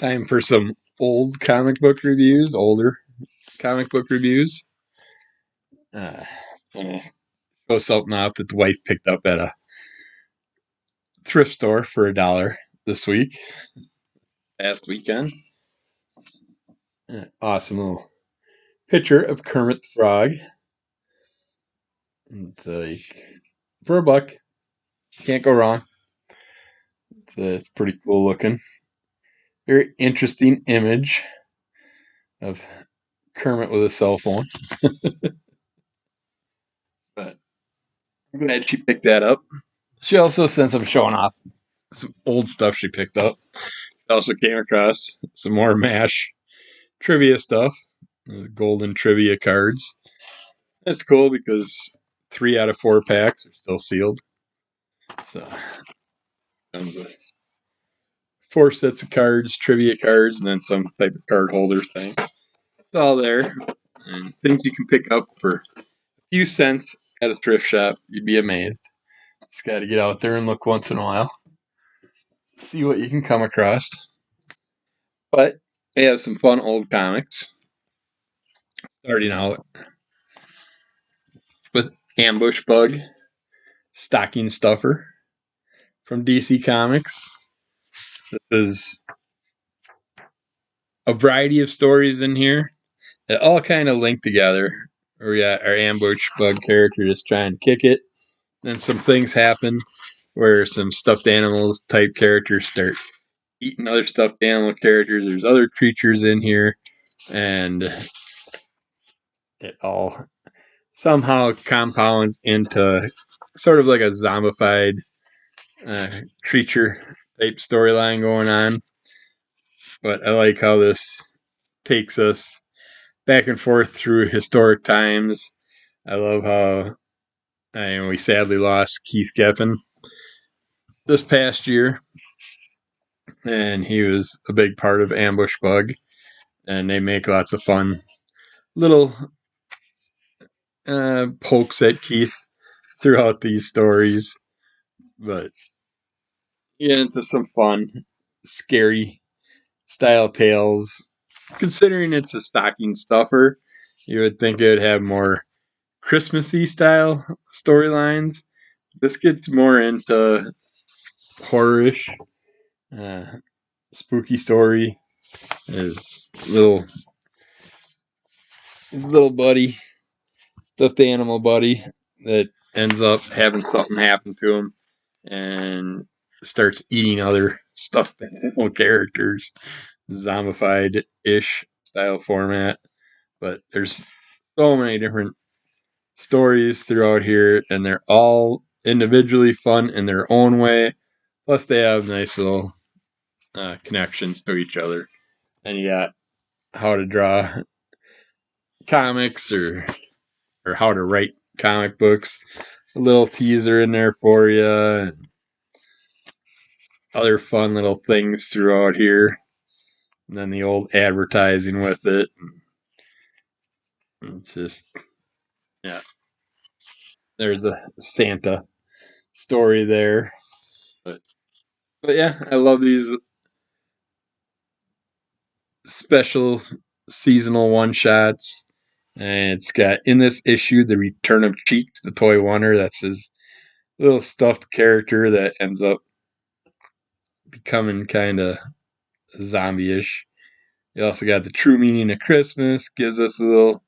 Time for some old comic book reviews, older comic book reviews. Show something off that the wife picked up at a thrift store for $1 this week, past weekend. Awesome little picture of Kermit the Frog. It's for $1, can't go wrong. It's pretty cool looking. Very interesting image of Kermit with a cell phone. But I'm glad she picked that up. She also, since I'm showing off some old stuff she picked up, I also came across some more MASH trivia stuff. Golden trivia cards. That's cool because 3 out of 4 packs are still sealed. So comes with 4 sets of cards, trivia cards, and then some type of card holder thing. It's all there. And things you can pick up for a few cents at a thrift shop. You'd be amazed. Just got to get out there and look once in a while. See what you can come across. But they have some fun old comics. Starting out with Ambush Bug, Stocking Stuffer from DC Comics. This is a variety of stories in here that all kind of link together. We got our Ambush Bug character just trying to kick it. Then some things happen where some stuffed animals type characters start eating other stuffed animal characters. There's other creatures in here, and it all somehow compounds into sort of like a zombified creature type storyline going on. But I like how this takes us back and forth through historic times. I love how we sadly lost Keith Geffen this past year, and he was a big part of Ambush Bug, and they make lots of fun little pokes at Keith throughout these stories. But yeah, into some fun, scary style tales. Considering it's a stocking stuffer, you would think it would have more Christmassy style storylines. This gets more into horror-ish, spooky story. His little buddy, stuffed animal buddy, that ends up having something happen to him and starts eating other stuffed animal characters. Zombified-ish style format. But there's so many different stories throughout here, and they're all individually fun in their own way. Plus, they have nice little connections to each other. And you got how to draw comics or how to write comic books. A little teaser in there for you, and other fun little things throughout here. And then the old advertising with it. It's just, yeah. There's a Santa story there. But yeah, I love these special seasonal one-shots. And it's got, in this issue, the return of Cheeks, the toy wonder. That's his little stuffed character that ends up becoming kind of zombie-ish. You also got the true meaning of Christmas, gives us a little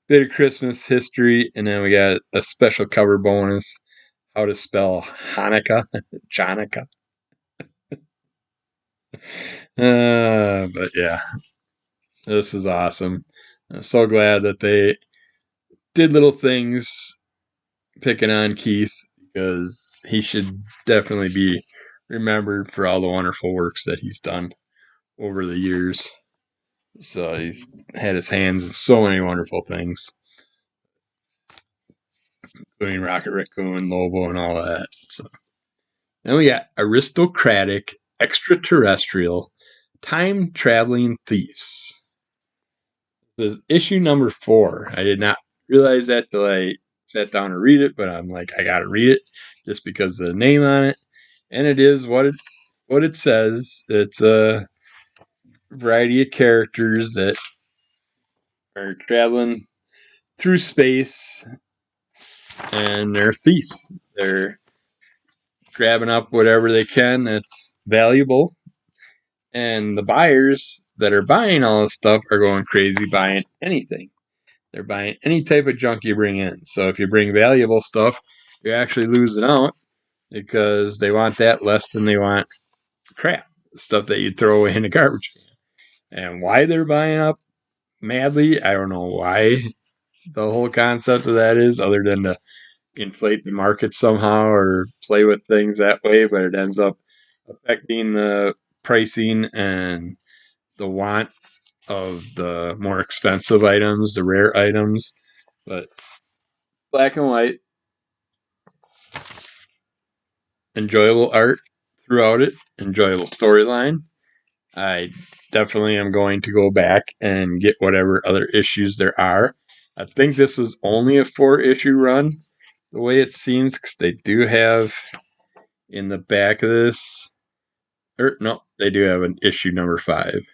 bit of Christmas history, and then we got a special cover bonus, how to spell Hanukkah, Jonica. But yeah, this is awesome. I'm so glad that they did little things picking on Keith, because he should definitely be remembered for all the wonderful works that he's done over the years. So he's had his hands in so many wonderful things, including Rocket Raccoon, Lobo, and all that. So then we got Aristocratic, Extraterrestrial, Time Traveling Thieves. This is issue number 4. I did not realize that till I sat down to read it, but I'm like, I gotta read it just because of the name on it. And it is what it says. It's variety of characters that are traveling through space, and they're thieves. They're grabbing up whatever they can that's valuable, and the buyers that are buying all this stuff are going crazy buying anything. They're buying any type of junk you bring in. So if you bring valuable stuff, you're actually losing out because they want that less than they want crap, stuff that you throw away in the garbage can. And why they're buying up madly, I don't know why the whole concept of that is, other than to inflate the market somehow or play with things that way, but it ends up affecting the pricing and the want of the more expensive items, the rare items. But black and white, enjoyable art throughout it, enjoyable storyline. I definitely am going to go back and get whatever other issues there are. I think this was only a 4-issue run, the way it seems, because they do have in the back of this, or no, they do have an issue number 5.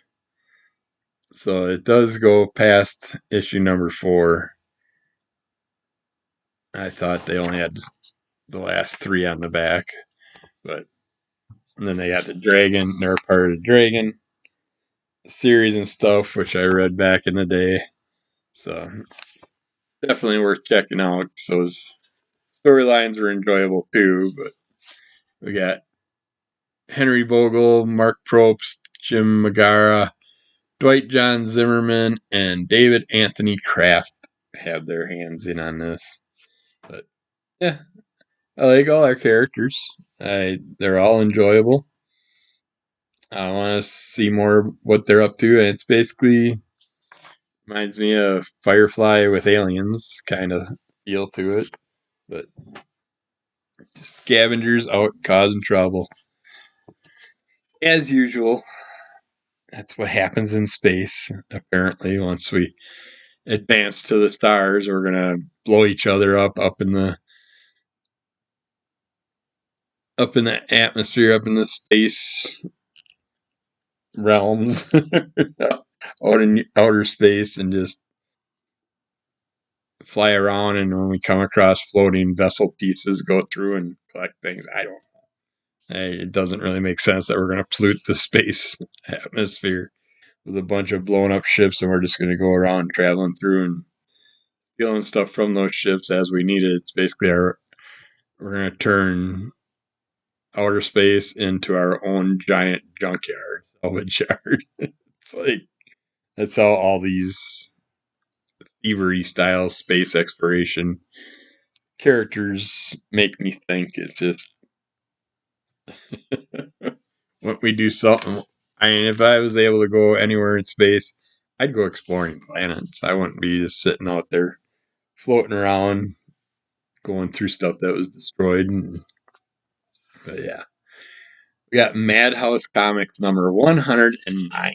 So it does go past issue number 4. I thought they only had the last 3 on the back, but and then they got the Dragon. They're part of the Dragon series and stuff, which I read back in the day. So definitely worth checking out. Those storylines are enjoyable too. But we got Henry Vogel, Mark Probst, Jim Magara, Dwight John Zimmerman, and David Anthony Kraft have their hands in on this. But yeah, I like all our characters. They're all enjoyable. I want to see more what they're up to, and it's basically reminds me of Firefly with aliens kind of feel to it, but scavengers out causing trouble as usual. That's what happens in space. Apparently, once we advance to the stars, we're gonna blow each other up in the atmosphere, up in the space realms, out in outer space, and just fly around. And when we come across floating vessel pieces, go through and collect things. I don't. It doesn't really make sense that we're going to pollute the space atmosphere with a bunch of blown up ships, and we're just going to go around traveling through and stealing stuff from those ships as we need it. It's basically we're going to turn outer space into our own giant junkyard, salvage yard. It's like that's how all these thievery style space exploration characters make me think. It's just when we do something. I mean, if I was able to go anywhere in space, I'd go exploring planets. I wouldn't be just sitting out there floating around, going through stuff that was destroyed. But yeah, we got Madhouse Comics number 109.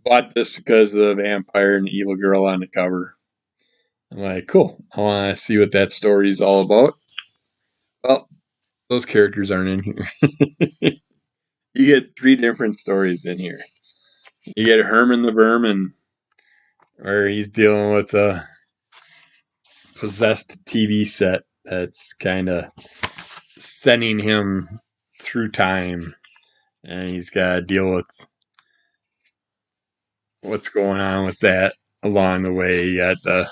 Bought this because of the vampire and the evil girl on the cover. I'm like, cool. I want to see what that story's all about. Well, those characters aren't in here. You get 3 different stories in here. You get Herman the Vermin, where he's dealing with a possessed TV set that's kind of sending him through time, and he's got to deal with what's going on with that along the way. You got the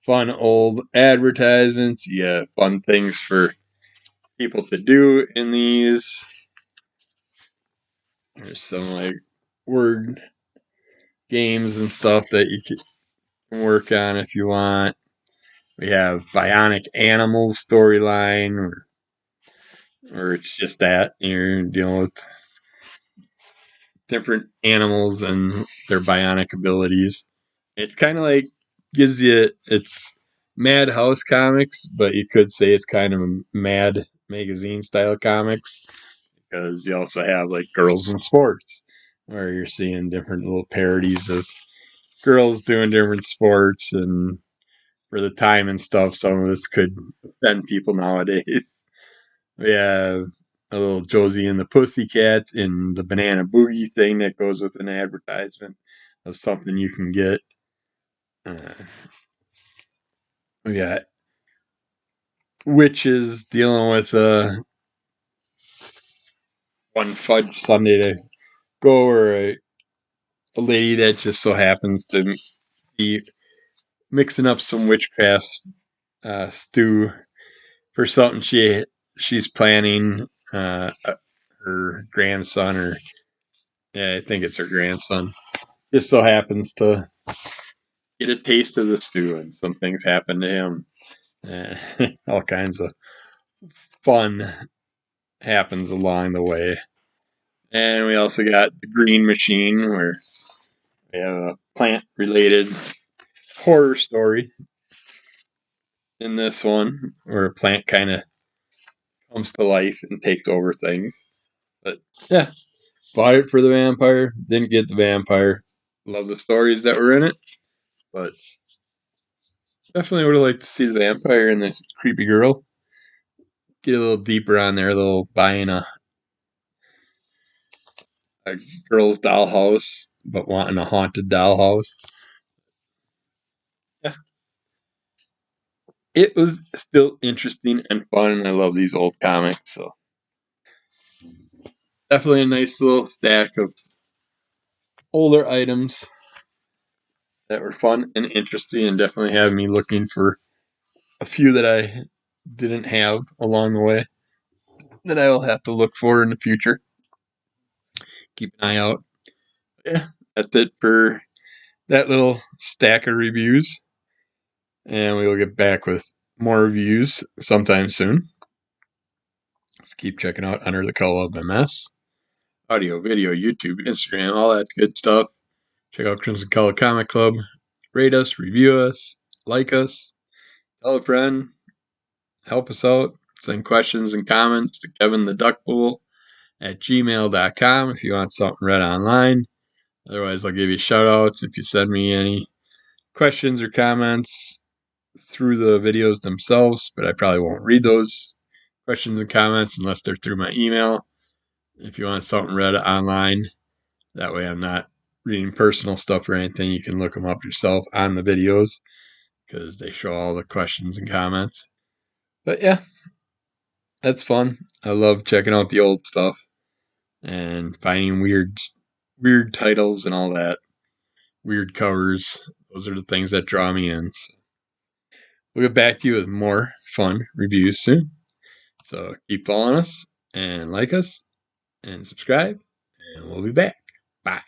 fun old advertisements, you got fun things for people to do in these. There's some like word games and stuff that you can work on if you want. We have Bionic Animals storyline, or it's just that you're dealing with different animals and their bionic abilities. It's kind of like gives you it's Madhouse comics, but you could say it's kind of a Mad magazine style comics because you also have like Girls in Sports, where you're seeing different little parodies of girls doing different sports, and for the time and stuff, some of this could offend people nowadays. We have a little Josie and the Pussycats and the Banana Boogie thing that goes with an advertisement of something you can get. We got witches dealing with one fudge Sunday to go, or a lady that just so happens to be mixing up some witchcraft stew for something she's planning. Her grandson, or yeah, I think it's her grandson, just so happens to get a taste of the stew, and some things happen to him. All kinds of fun happens along the way. And we also got the Green Machine, where we have a plant-related horror story in this one, where a plant kind of comes to life and takes over things. But yeah, bought it for the vampire, didn't get the vampire. Love the stories that were in it, but definitely would have liked to see the vampire and the creepy girl. Get a little deeper on there, a little buying a girl's dollhouse, but wanting a haunted dollhouse. Yeah. It was still interesting and fun, and I love these old comics, so definitely a nice little stack of older items that were fun and interesting, and definitely have me looking for a few that I didn't have along the way that I will have to look for in the future. Keep an eye out. Yeah, that's it for that little stack of reviews, and we will get back with more reviews sometime soon. Just keep checking out Under the Color of MS. Audio, video, YouTube, Instagram, all that good stuff. Check out Crimson Color Comic Club. Rate us, review us, like us, tell a friend, help us out. Send questions and comments to kevintheduckpool@gmail.com if you want something read online. Otherwise, I'll give you shout outs if you send me any questions or comments through the videos themselves, but I probably won't read those questions and comments unless they're through my email. If you want something read online, that way I'm not reading personal stuff or anything. You can look them up yourself on the videos because they show all the questions and comments. But yeah, that's fun. I love checking out the old stuff and finding weird titles and all that. Weird covers. Those are the things that draw me in. So we'll get back to you with more fun reviews soon. So keep following us and like us and subscribe, and we'll be back. Bye.